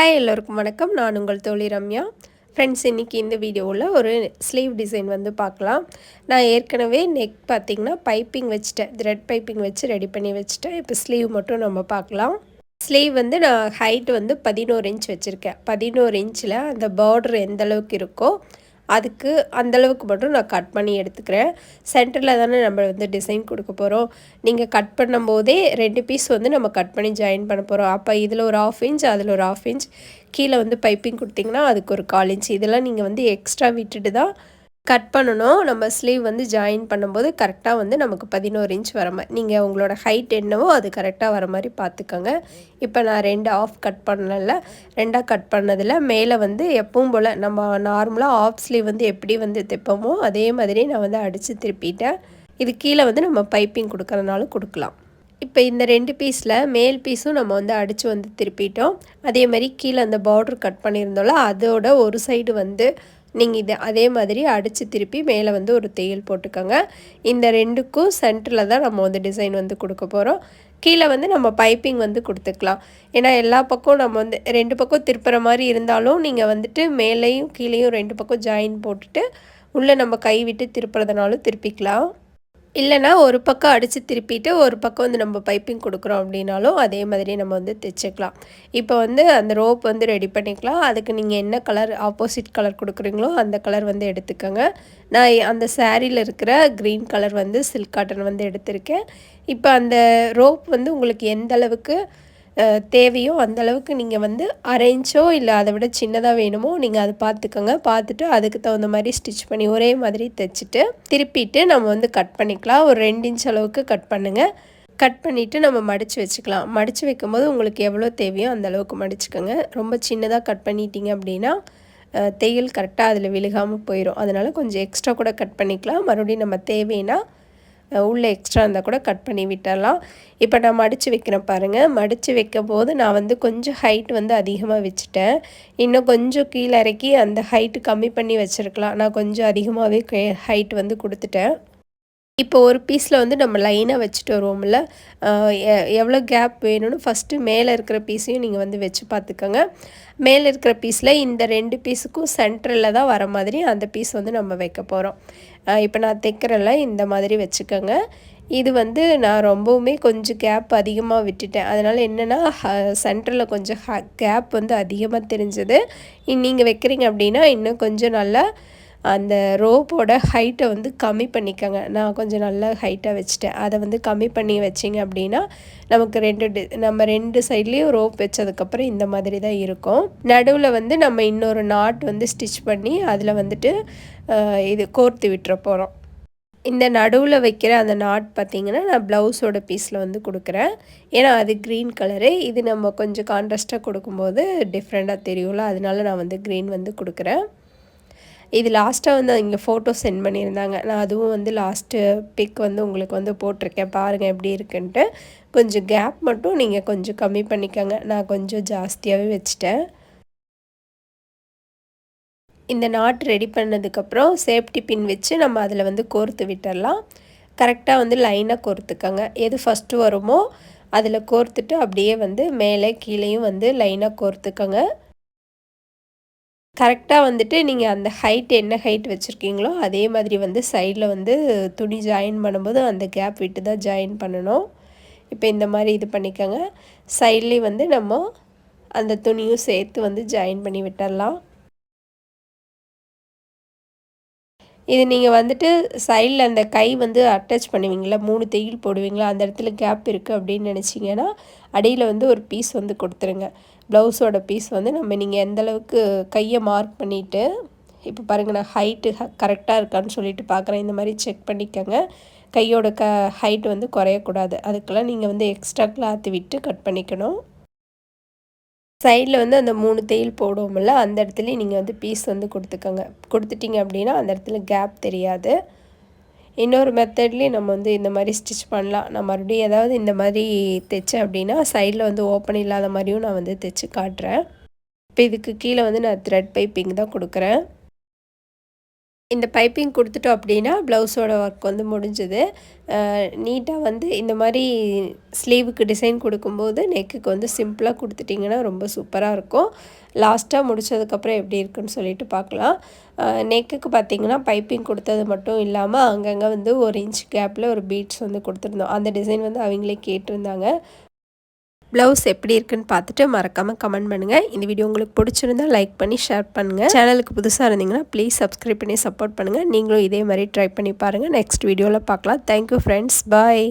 Hi எல்லோருக்கும் வணக்கம். நான் உங்கள் தோழி ரம்யா. ஃப்ரெண்ட்ஸ், இன்றைக்கி இந்த வீடியோவில் ஒரு ஸ்லீவ் டிசைன் வந்து பார்க்கலாம். நான் ஏற்கனவே நெக் பார்த்திங்கன்னா பைப்பிங் வச்சுட்டேன், த்ரெட் பைப்பிங் வச்சு ரெடி பண்ணி வச்சுட்டேன். இப்போ ஸ்லீவ் மட்டும் நம்ம பார்க்கலாம். ஸ்லீவ் வந்து நான் ஹைட் வந்து 11 இன்ச் வச்சுருக்கேன். 11 இன்ச்சில் அந்த பார்டர் எந்த அளவுக்கு இருக்கோ அதுக்கு அந்தளவுக்கு மட்டும் நான் கட் பண்ணி எடுத்துக்கிறேன். சென்டரில் தானே நம்ம வந்து டிசைன் கொடுக்க போகிறோம். நீங்கள் கட் பண்ணும்போதே 2 பீஸ் வந்து நம்ம கட் பண்ணி ஜாயின் பண்ண போகிறோம். அப்போ இதில் ஒரு 1/2 இன்ச், அதில் ஒரு 1/2 இன்ச், கீழே வந்து பைப்பிங் கொடுத்திங்கன்னா அதுக்கு ஒரு 1/4 இன்ச், இதெல்லாம் நீங்கள் வந்து எக்ஸ்ட்ரா விட்டுட்டு தான் கட் பண்ணணும். நம்ம ஸ்லீவ் வந்து ஜாயின் பண்ணும்போது கரெக்டாக வந்து நமக்கு 11 இன்ச் வர மாதிரி, நீங்கள் உங்களோட ஹைட் என்னவோ அது கரெக்டாக வர மாதிரி பார்த்துக்கோங்க. இப்போ நான் 2 ஆஃப் கட் பண்ணல, 2ஆக கட் பண்ணதில் மேலே வந்து எப்பவும் போல் நம்ம நார்மலாக ஆஃப் ஸ்லீவ் வந்து எப்படி வந்து தைப்போமோ அதே மாதிரி நான் வந்து அடித்து திருப்பிட்டேன். இது கீழே வந்து நம்ம பைப்பிங் கொடுக்கறதுனாலும் கொடுக்கலாம். இப்போ இந்த 2 பீஸில் மேல் பீஸும் நம்ம வந்து அடித்து வந்து திருப்பிட்டோம். அதே மாதிரி கீழே அந்த பார்டர் கட் பண்ணியிருந்தோம்ல, அதோட ஒரு சைடு வந்து நீங்கள் இதை அதே மாதிரி அடித்து திருப்பி மேலே வந்து ஒரு தையல் போட்டுக்கோங்க. இந்த 2க்கும் சென்டரில் தான் நம்ம வந்து டிசைன் வந்து கொடுக்க போகிறோம். கீழே வந்து நம்ம பைப்பிங் வந்து கொடுத்துக்கலாம். ஏன்னா எல்லா பக்கம் நம்ம வந்து 2 பக்கம் திருப்புற மாதிரி இருந்தாலும் நீங்கள் வந்துட்டு மேலேயும் கீழேயும் 2 பக்கம் ஜாயின் போட்டுட்டு உள்ளே நம்ம கை விட்டு திருப்புறதுனாலும் திருப்பிக்கலாம். இல்லைனா ஒரு பக்கம் அடித்து திருப்பிட்டு ஒரு பக்கம் வந்து நம்ம பைப்பிங் கொடுக்குறோம் அப்படின்னாலும் அதே மாதிரி நம்ம வந்து தைச்சிக்கலாம். இப்போ வந்து அந்த ரோப் வந்து ரெடி பண்ணிக்கலாம். அதுக்கு நீங்கள் என்ன கலர் ஆப்போசிட் கலர் கொடுக்குறீங்களோ அந்த கலர் வந்து எடுத்துக்கோங்க. நான் அந்த சாரியில் இருக்கிற க்ரீன் கலர் வந்து சில்க் காட்டன் வந்து எடுத்திருக்கேன். இப்போ அந்த ரோப் வந்து உங்களுக்கு எந்த அளவுக்கு தேவையோ அந்தளவுக்கு நீங்கள் வந்து அரை இன்ச்சோ இல்லை அதை விட சின்னதாக வேணுமோ நீங்கள் அதை பார்த்துக்கோங்க. பார்த்துட்டு அதுக்கு தகுந்த மாதிரி ஸ்டிச் பண்ணி ஒரே மாதிரி தைச்சிட்டு திருப்பிட்டு நம்ம வந்து கட் பண்ணிக்கலாம். ஒரு 2 இன்ச் அளவுக்கு கட் பண்ணுங்கள். கட் பண்ணிவிட்டு நம்ம மடித்து வச்சுக்கலாம். மடித்து வைக்கும்போது உங்களுக்கு எவ்வளோ தேவையோ அந்த அளவுக்கு மடிச்சுக்கோங்க. ரொம்ப சின்னதாக கட் பண்ணிட்டீங்க அப்படின்னா தையல் கரெக்டாக அதில் விழுகாமல் போயிடும். அதனால் கொஞ்சம் எக்ஸ்ட்ரா கூட கட் பண்ணிக்கலாம். மறுபடியும் நம்ம தேவைன்னா உள்ளே எக்ஸ்ட்ரா இருந்தால் கூட கட் பண்ணி விட்டுடலாம். இப்போ நான் மடித்து வைக்கிறேன் பாருங்கள். மடித்து வைக்கும் போது நான் வந்து கொஞ்சம் ஹைட் வந்து அதிகமாக வச்சுட்டேன். இன்னும் கொஞ்சம் கீழே இறக்கி அந்த ஹைட்டு கம்மி பண்ணி வச்சுருக்கலாம். நான் கொஞ்சம் அதிகமாகவே ஹைட் வந்து கொடுத்துட்டேன். இப்போ ஒரு பீஸில் வந்து நம்ம லைனாக வச்சுட்டு வருவோம்ல, எவ்வளோ கேப் வேணும்னு ஃபஸ்ட்டு மேலே இருக்கிற பீஸையும் நீங்கள் வந்து வச்சு பார்த்துக்கோங்க. மேலே இருக்கிற பீஸில் இந்த 2 பீஸுக்கும் சென்டரில் தான் வர மாதிரி அந்த பீஸ் வந்து நம்ம வைக்க போகிறோம். இப்போ நான் தைக்கிறேன்ல, இந்த மாதிரி வச்சுக்கோங்க. இது வந்து நான் ரொம்பவுமே கொஞ்சம் கேப் அதிகமாக விட்டுட்டேன். அதனால் என்னென்னா சென்டரில் கொஞ்சம் கேப் வந்து அதிகமாக தெரிஞ்சது. நீங்கள் வைக்கிறீங்க அப்படின்னா இன்னும் கொஞ்சம் நல்லா அந்த ரோப்போட ஹைட்டை வந்து கம்மி பண்ணிக்கோங்க. நான் கொஞ்சம் நல்லா ஹைட்டாக வச்சுட்டேன். அதை வந்து கம்மி பண்ணி வச்சிங்க அப்படின்னா நமக்கு நம்ம 2 சைட்லேயும் ரோப் வச்சதுக்கப்புறம் இந்த மாதிரி தான் இருக்கும். நடுவில் வந்து நம்ம இன்னொரு நாட் வந்து ஸ்டிச் பண்ணி அதில் வந்துட்டு இது கோர்த்து விட்டுற போகிறோம். இந்த நடுவில் வைக்கிற அந்த நாட் பார்த்திங்கன்னா நான் ப்ளவுஸோட பீஸில் வந்து கொடுக்குறேன். ஏன்னா அது க்ரீன் கலரு. இது நம்ம கொஞ்சம் கான்ட்ராஸ்ட்டாக கொடுக்கும்போது டிஃப்ரெண்ட்டாக தெரியும்ல, அதனால நான் வந்து க்ரீன் வந்து கொடுக்குறேன். இது லாஸ்ட்டாக வந்து இங்கே ஃபோட்டோ சென்ட் பண்ணியிருந்தாங்க. நான் அதுவும் வந்து லாஸ்ட்டு பிக் வந்து உங்களுக்கு வந்து போட்டிருக்கேன். பாருங்கள் எப்படி இருக்குன்ட்டு. கொஞ்சம் கேப் மட்டும் நீங்கள் கொஞ்சம் கம்மி பண்ணிக்கோங்க. நான் கொஞ்சம் ஜாஸ்தியாகவே வச்சுட்டேன். இந்த நாட் ரெடி பண்ணதுக்கப்புறம் சேஃப்டி பின் வச்சு நம்ம அதில் வந்து கோர்த்து விட்டுடலாம். கரெக்டாக வந்து லைனாக கோர்த்துக்கோங்க. எது ஃபஸ்ட்டு வருமோ அதில் கோர்த்துட்டு அப்படியே வந்து மேலே கீழேயும் வந்து லைனாக கோர்த்துக்கோங்க. கரெக்டாக வந்துட்டு நீங்கள் அந்த ஹைட் என்ன ஹைட் வச்சுருக்கீங்களோ அதே மாதிரி வந்து சைடில் வந்து துணி ஜாயின் பண்ணும்போது அந்த கேப் விட்டு தான் ஜாயின் பண்ணணும். இப்போ இந்த மாதிரி இது பண்ணிக்கோங்க. சைட்லேயும் வந்து நம்ம அந்த துணியும் சேர்த்து வந்து ஜாயின் பண்ணி விட்டுடலாம். இது நீங்கள் வந்துட்டு சைடில் அந்த கை வந்து அட்டாச் பண்ணுவீங்களா, 3 தையல் போடுவீங்களா, அந்த இடத்துல கேப் இருக்குது அப்படின்னு நினச்சிங்கன்னா அடியில் வந்து ஒரு பீஸ் வந்து கொடுத்துருங்க. ப்ளவுஸோட பீஸ் வந்து நீங்கள் எந்த அளவுக்கு கையை மார்க் பண்ணிவிட்டு, இப்போ பாருங்கள் நான் ஹைட்டு கரெக்டாக இருக்கான்னு சொல்லிட்டு பார்க்குறேன். இந்த மாதிரி செக் பண்ணிக்கோங்க. கையோட ஹைட் வந்து குறையக்கூடாது. அதுக்கெல்லாம் நீங்கள் வந்து எக்ஸ்ட்ரா கிளாத் விட்டு கட் பண்ணிக்கணும். சைடில் வந்து அந்த 3 தையல் போடுவோம்ல, அந்த இடத்துலையும் நீங்கள் வந்து பீஸ் வந்து கொடுத்துட்டிங்க அப்படின்னா அந்த இடத்துல கேப் தெரியாது. இன்னொரு மெத்தட்லேயும் நம்ம வந்து இந்த மாதிரி ஸ்டிச் பண்ணலாம். நான் மறுபடியும் ஏதாவது இந்த மாதிரி தைச்சேன் அப்படின்னா சைடில் வந்து ஓப்பன் இல்லாத மாதிரியும் நான் வந்து தைச்சி காட்டுறேன். இப்போ இதுக்கு கீழே வந்து நான் த்ரெட் பைப்பிங் தான் கொடுக்குறேன். இந்த பைப்பிங் கொடுத்துட்டோம் அப்படின்னா ப்ளவுஸோட ஒர்க் வந்து முடிஞ்சுது. நீட்டாக வந்து இந்த மாதிரி ஸ்லீவுக்கு டிசைன் கொடுக்கும்போது நெக்குக்கு வந்து சிம்பிளாக கொடுத்துட்டிங்கன்னா ரொம்ப சூப்பராக இருக்கும். லாஸ்ட்டாக முடித்ததுக்கப்புறம் எப்படி இருக்குன்னு சொல்லிட்டு பார்க்கலாம். நெக்குக்கு பார்த்திங்கன்னா பைப்பிங் கொடுத்தது மட்டும் இல்லாமல் அங்கங்கே வந்து 1 இன்ச் கேப்பில் ஒரு பீட்ஸ் வந்து கொடுத்துருந்தோம். அந்த டிசைன் வந்து அவங்களே கேட்டிருந்தாங்க. ப்ளவுஸ் எப்படி இருக்குன்னு பார்த்துட்டு மறக்காமல் கமெண்ட் பண்ணுங்கள். இந்த வீடியோ உங்களுக்கு பிடிச்சிருந்தா லைக் பண்ணி ஷேர் பண்ணுங்கள். சேனலுக்கு புதுசாக இருந்தீங்கன்னா ப்ளீஸ் சப்ஸ்கிரைப் பண்ணி சப்போர்ட் பண்ணுங்கள். நீங்களும் இதே மாதிரி ட்ரை பண்ணி பாருங்கள். நெக்ஸ்ட் வீடியோவில் பார்க்கலாம். Thank you friends. பாய்.